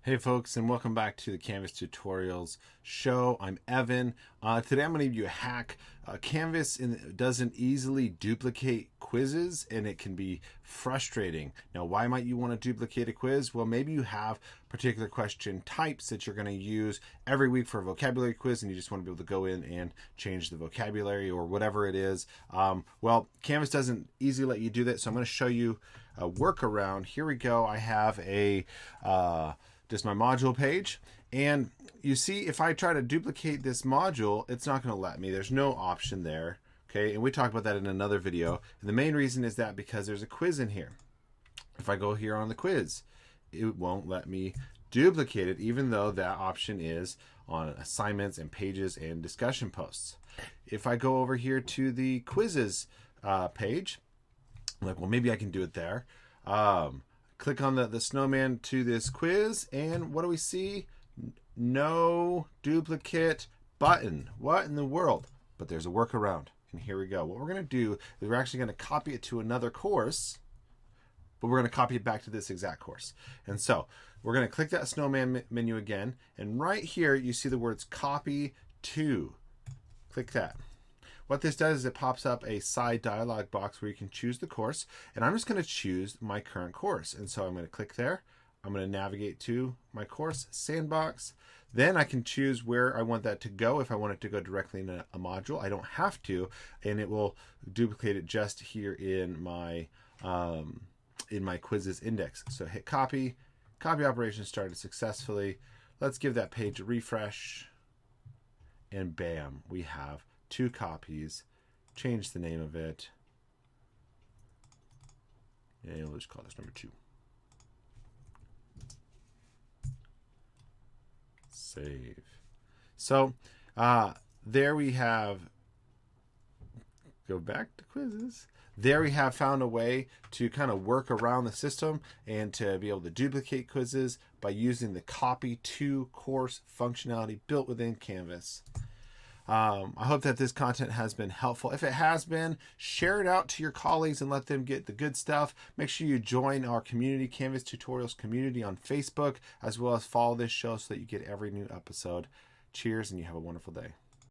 Hey folks, and welcome back to the Canvas Tutorials show. I'm Evan. Today I'm going to give you a hack. Canvas doesn't easily duplicate quizzes, and it can be frustrating. Now, why might you want to duplicate a quiz? Well, maybe you have particular question types that you're going to use every week for a vocabulary quiz, and you just want to be able to go in and change the vocabulary or whatever it is. Well, Canvas doesn't easily let you do that, so I'm going to show you a workaround. Here we go. I have just my module page, and you see if I try to duplicate this module, it's not going to let me. There's no option there. Okay, and we talked about that in another video, and the main reason is that because there's a quiz in here. If I go here on the quiz, it won't let me duplicate it, even though that option is on assignments and pages and discussion posts. If I go over here to the quizzes page, I'm like, well, maybe I can do it there. Click on the snowman to this quiz, and what do we see? No duplicate button. What in the world? But there's a workaround, and here we go. What we're going to do is we're actually going to copy it to another course, but we're going to copy it back to this exact course. And so we're going to click that snowman menu again, and right here you see the words copy to. Click that. What this does is it pops up a side dialog box where you can choose the course, and I'm just going to choose my current course. And so I'm going to click there. I'm going to navigate to my course, Sandbox. Then I can choose where I want that to go. If I want it to go directly in a module, I don't have to, and it will duplicate it just here in my quizzes index. So hit copy. Copy operation started successfully. Let's give that page a refresh, and bam, we have 2 copies. Change the name of it, and we'll just call this number 2. Save. So there we have, go back to quizzes. There we have found a way to kind of work around the system and to be able to duplicate quizzes by using the copy to course functionality built within Canvas. I hope that this content has been helpful. If it has been, share it out to your colleagues and let them get the good stuff. Make sure you join our community, Canvas Tutorials community on Facebook, as well as follow this show so that you get every new episode. Cheers, and you have a wonderful day.